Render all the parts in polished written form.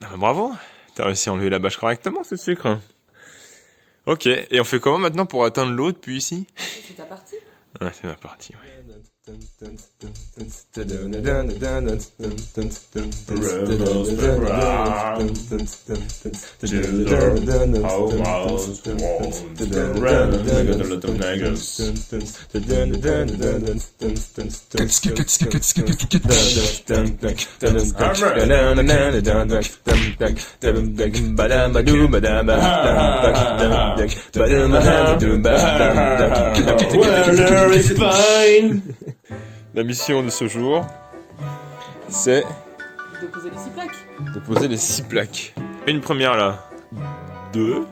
Ah bah bravo, t'as réussi à enlever la bâche correctement, ce sucre. Ok, et on fait comment maintenant pour atteindre l'eau depuis ici? C'est ta partie. Ouais, c'est ma partie, ouais. La mission de ce jour, c'est De poser les 6 plaques. de poser les 6 plaques. Une première là, 2, ouais,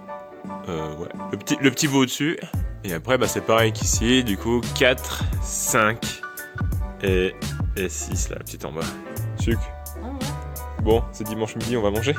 le petit bout au-dessus. Et après, bah, c'est pareil qu'ici, du coup, 4, 5 et 6 là, la petite en bas. Sucre. Ah ouais. Bon, c'est dimanche midi, on va manger.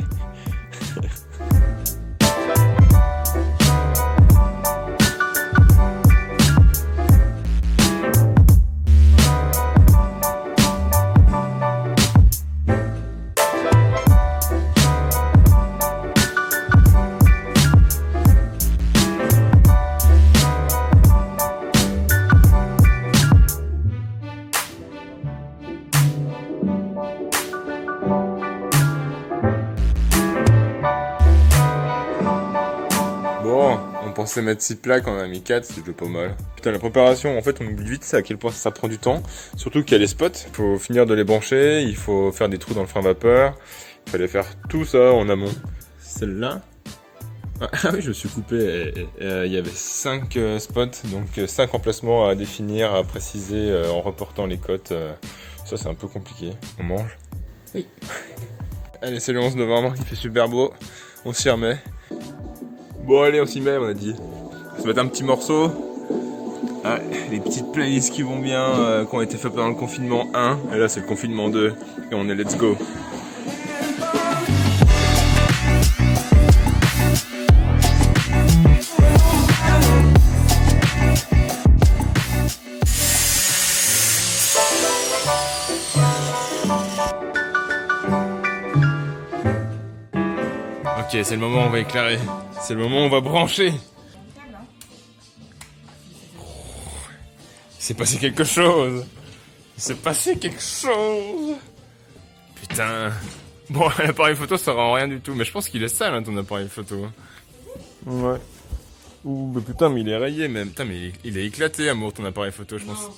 Bon, on pensait mettre 6 plaques, on en a mis 4, c'est déjà pas mal. Putain, la préparation, en fait, on oublie vite ça, à quel point ça prend du temps. Surtout qu'il y a les spots, il faut finir de les brancher, il faut faire des trous dans le frein vapeur. Il fallait faire tout ça en amont. Celle-là. Ah oui, je me suis coupé. Il y avait 5 spots, donc 5 emplacements à définir, à préciser en reportant les cotes. Ça, c'est un peu compliqué. On mange? Oui. Allez, c'est le 11 novembre, il fait super beau. On s'y remet. Bon, allez, on s'y met, on a dit. On va se mettre un petit morceau. Ah, les petites playlists qui vont bien, qui ont été faites pendant le confinement 1. Et là, c'est le confinement 2. Et on est let's go. Ok, c'est le moment où on va éclairer. C'est le moment où on va brancher. Il s'est passé quelque chose. Il s'est passé quelque chose. Putain. Bon, l'appareil photo, ça rend rien du tout. Mais je pense qu'il est sale, hein, ton appareil photo. Ouais. Ouh, mais putain, mais il est rayé même. Putain, mais il est éclaté, amour, ton appareil photo, je pense.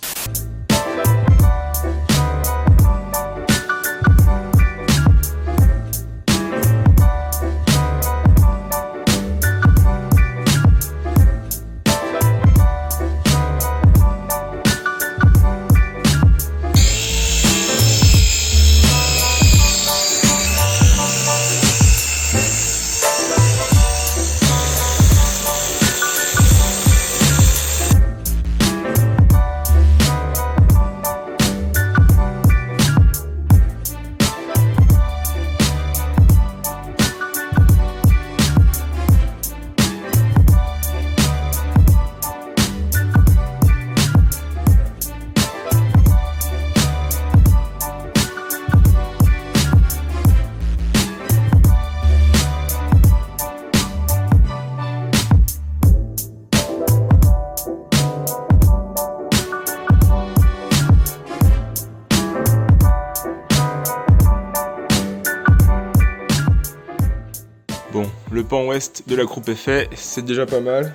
Bon, le pan ouest de la croupe est fait, c'est déjà pas mal.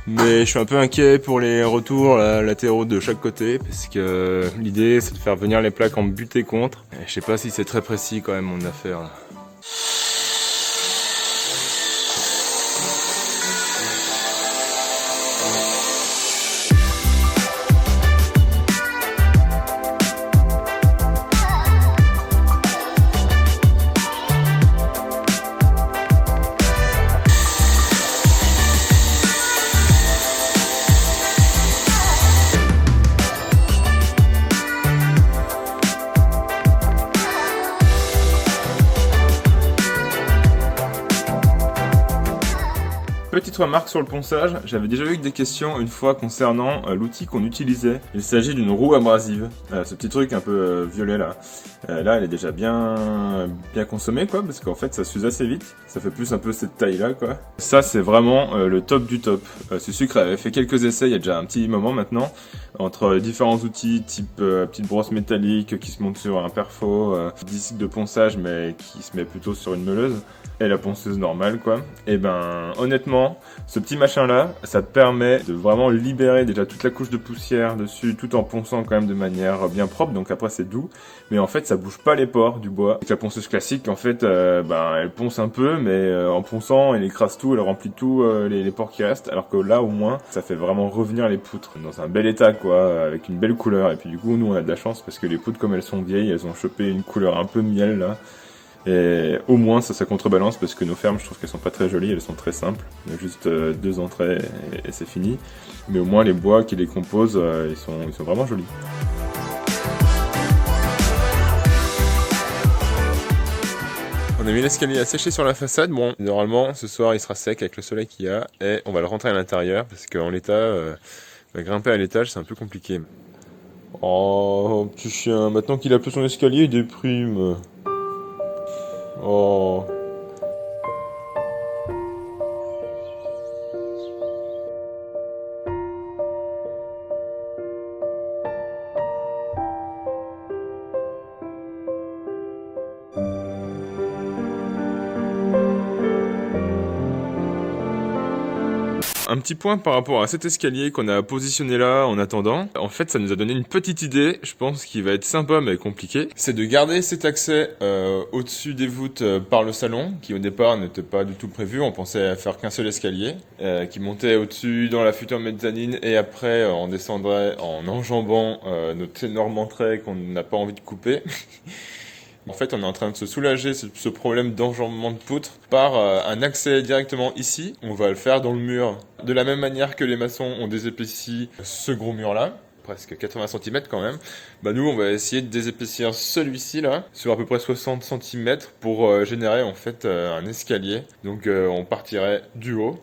Mais je suis un peu inquiet pour les retours latéraux de chaque côté, parce que l'idée c'est de faire venir les plaques en but et contre. Et je sais pas si c'est très précis quand même mon affaire là. Petite remarque sur le ponçage, j'avais déjà eu des questions une fois concernant l'outil qu'on utilisait. Il s'agit d'une roue abrasive, ce petit truc un peu violet là. Là elle est déjà bien consommée quoi, parce qu'en fait ça s'use assez vite, ça fait plus un peu cette taille là quoi. Ça c'est vraiment le top du top. Sucre avait fait quelques essais il y a déjà un petit moment maintenant, entre différents outils type petite brosse métallique qui se monte sur un perfo, disque de ponçage mais qui se met plutôt sur une meuleuse, et la ponceuse normale quoi. Et ben honnêtement, ce petit machin là, ça te permet de vraiment libérer déjà toute la couche de poussière dessus, tout en ponçant quand même de manière bien propre, donc après c'est doux, mais en fait ça bouge pas les pores du bois. Avec la ponceuse classique en fait, elle ponce un peu, mais en ponçant elle écrase tout, elle remplit tout les pores qui restent, alors que là au moins ça fait vraiment revenir les poutres dans un bel état quoi, avec une belle couleur. Et puis du coup nous on a de la chance parce que les poutres comme elles sont vieilles, elles ont chopé une couleur un peu miel là. Et au moins ça contrebalance, parce que nos fermes je trouve qu'elles sont pas très jolies, elles sont très simples, il y a juste 2 entrées et c'est fini, mais au moins les bois qui les composent ils sont vraiment jolis. On a mis l'escalier à sécher sur la façade, bon normalement ce soir il sera sec avec le soleil qu'il y a, et on va le rentrer à l'intérieur parce qu'en l'état, grimper à l'étage c'est un peu compliqué. Oh petit chien, maintenant qu'il a plus son escalier il déprime. Oh. Un petit point par rapport à cet escalier qu'on a positionné là en attendant. En fait, ça nous a donné une petite idée, je pense, qui va être sympa mais compliqué. C'est de garder cet accès au-dessus des voûtes par le salon, qui au départ n'était pas du tout prévu. On pensait faire qu'un seul escalier, qui montait au-dessus dans la future mezzanine, et après on descendrait en enjambant notre énorme entrée qu'on n'a pas envie de couper. En fait, on est en train de se soulager ce problème d'enjambement de poutres par un accès directement ici. On va le faire dans le mur. De la même manière que les maçons ont désépaissi ce gros mur-là, presque 80 cm quand même, bah nous on va essayer de désépaissir celui-ci là, sur à peu près 60 cm pour générer en fait un escalier. Donc on partirait du haut.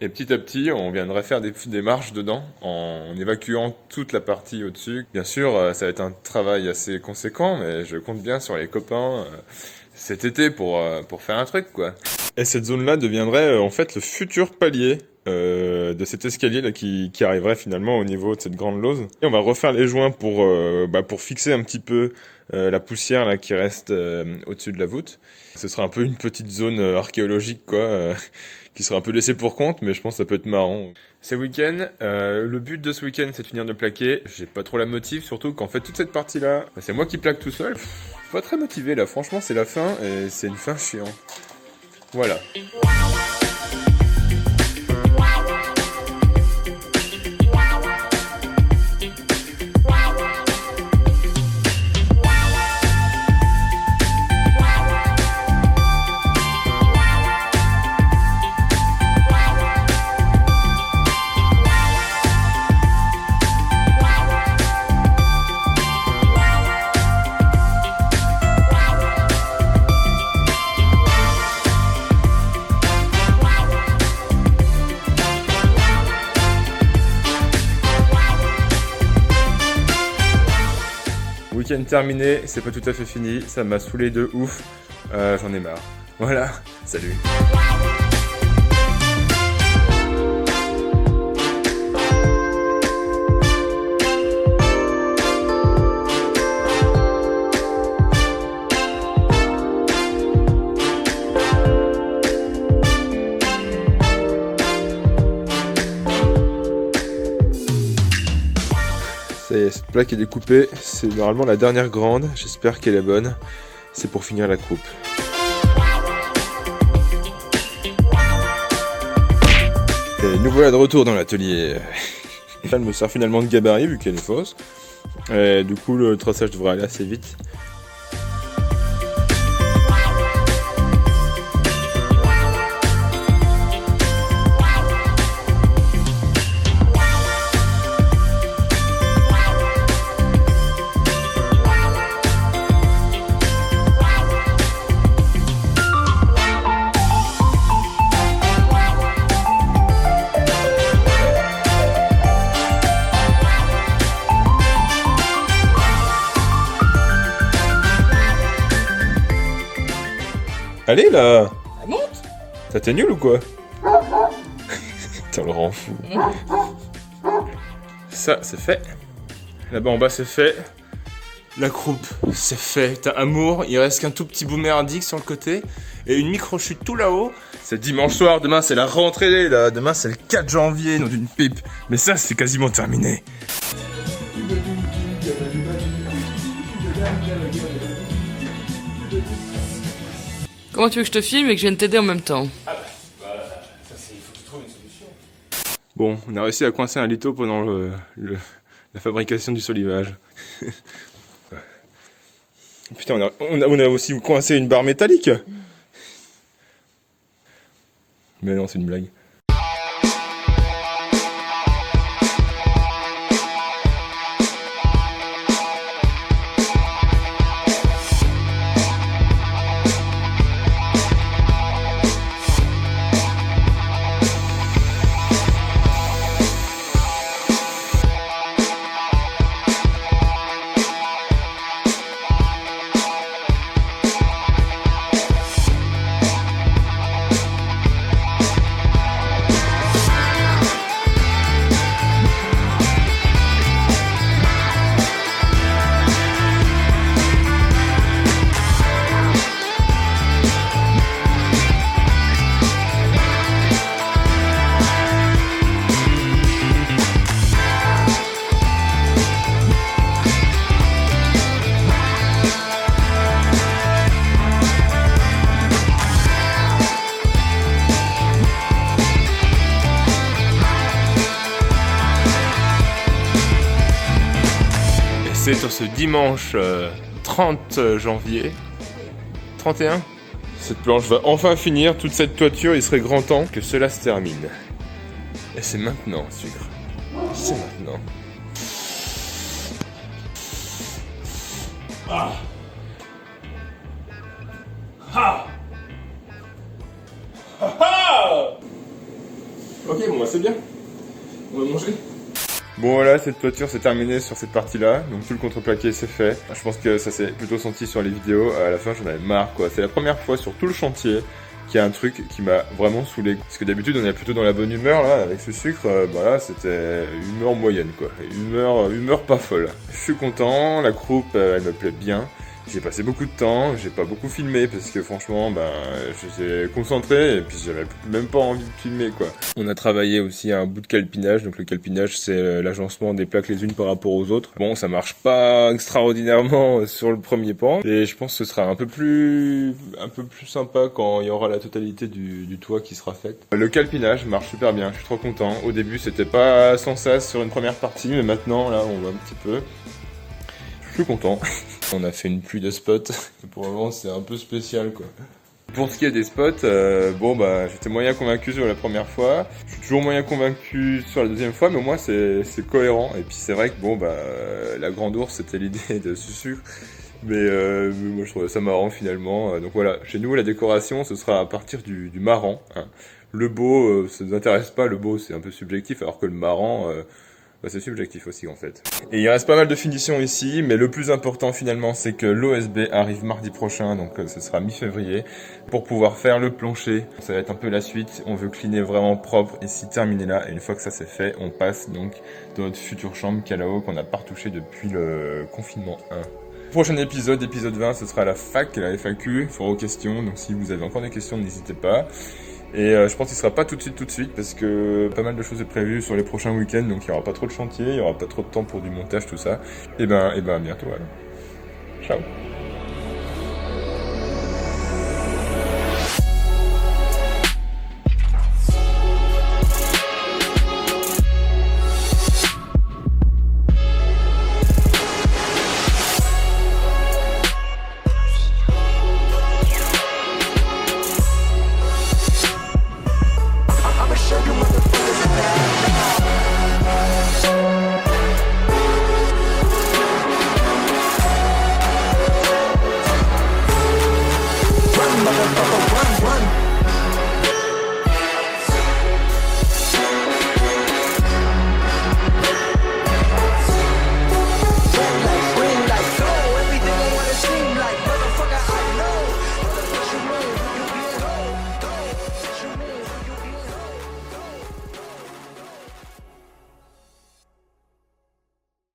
Et petit à petit, on viendrait faire des marches dedans en évacuant toute la partie au-dessus. Bien sûr, ça va être un travail assez conséquent, mais je compte bien sur les copains cet été pour faire un truc, quoi. Et cette zone-là deviendrait en fait le futur palier de cet escalier là qui arriverait finalement au niveau de cette grande lose. Et on va refaire les joints pour fixer un petit peu la poussière là qui reste au-dessus de la voûte. Ce sera un peu une petite zone archéologique, quoi. Qui sera un peu laissé pour compte, mais je pense que ça peut être marrant. C'est week-end, le but de ce week-end c'est de finir de plaquer. J'ai pas trop la motive, surtout qu'en fait toute cette partie là, c'est moi qui plaque tout seul. Pas très motivé là, franchement c'est la fin et c'est une fin chiante. Voilà. Week-end terminé, c'est pas tout à fait fini, ça m'a saoulé de ouf, j'en ai marre. Voilà, salut. Cette plaque est découpée, c'est normalement la dernière grande, j'espère qu'elle est bonne, c'est pour finir la coupe. Et nous voilà de retour dans l'atelier. Elle me sert finalement de gabarit vu qu'elle est fausse, et du coup le traçage devrait aller assez vite. Allez là! Ah, monte! Ça t'est nul ou quoi? Putain, le rend fou. Ça, c'est fait. Là-bas en bas, c'est fait. La croupe, c'est fait. T'as amour, il reste qu'un tout petit boomer indique sur le côté. Et une micro-chute tout là-haut. C'est dimanche soir, demain c'est la rentrée, là. Demain c'est le 4 janvier, nom d'une pipe. Mais ça, c'est quasiment terminé. Comment tu veux que je te filme et que je vienne t'aider en même temps? Ça c'est, il faut que tu trouves une solution. Bon, on a réussi à coincer un litho pendant la fabrication du solivage. Putain, on a aussi coincé une barre métallique. Mais non, c'est une blague. C'est sur ce dimanche 30 janvier 31. Cette planche va enfin finir, toute cette toiture, il serait grand temps que cela se termine. Et c'est maintenant, sucre. C'est maintenant. Ah. Ah. Ah ah. Ok, bon, bah, c'est bien. On va manger. Bon voilà, cette toiture c'est terminé sur cette partie-là, donc tout le contreplaqué c'est fait. Je pense que ça s'est plutôt senti sur les vidéos, à la fin j'en avais marre quoi. C'est la première fois sur tout le chantier qu'il y a un truc qui m'a vraiment saoulé. Parce que d'habitude on est plutôt dans la bonne humeur là, avec ce sucre, bah là c'était humeur moyenne quoi. Humeur pas folle. Je suis content, la croupe elle me plaît bien. J'ai passé beaucoup de temps, j'ai pas beaucoup filmé parce que franchement, ben, j'étais concentré et puis j'avais même pas envie de filmer quoi. On a travaillé aussi à un bout de calpinage, donc le calpinage c'est l'agencement des plaques les unes par rapport aux autres. Bon, ça marche pas extraordinairement sur le premier pan et je pense que ce sera un peu plus sympa quand il y aura la totalité du toit qui sera faite. Le calpinage marche super bien, je suis trop content. Au début c'était pas sans sas sur une première partie, mais maintenant là on voit un petit peu. Je suis content. On a fait une pluie de spots. Pour le moment, c'est un peu spécial, quoi. Pour ce qui est des spots, bon, bah, j'étais moyen convaincu sur la première fois. Je suis toujours moyen convaincu sur la deuxième fois, mais au moins, c'est cohérent. Et puis, c'est vrai que, bon, bah, la grande ours, c'était l'idée de ce sucre. Mais moi, je trouvais ça marrant, finalement. Donc voilà, chez nous, la décoration, ce sera à partir du marrant. Hein. Le beau, ça nous intéresse pas. Le beau, c'est un peu subjectif, alors que le marrant... bah, c'est subjectif aussi en fait. Et il reste pas mal de finitions ici, mais le plus important finalement c'est que l'OSB arrive mardi prochain, donc ce sera mi-février, pour pouvoir faire le plancher. Ça va être un peu la suite, on veut cleaner vraiment propre ici, terminer là, et une fois que ça c'est fait, on passe donc dans notre future chambre Calao qu'on n'a pas retouché depuis le confinement 1. Prochain épisode 20, ce sera la fac, la FAQ, foire aux questions, donc si vous avez encore des questions n'hésitez pas. Et je pense qu'il sera pas tout de suite parce que pas mal de choses est prévues sur les prochains week-ends, donc il y aura pas trop de chantier, il y aura pas trop de temps pour du montage, tout ça. Et ben à bientôt alors. Ciao.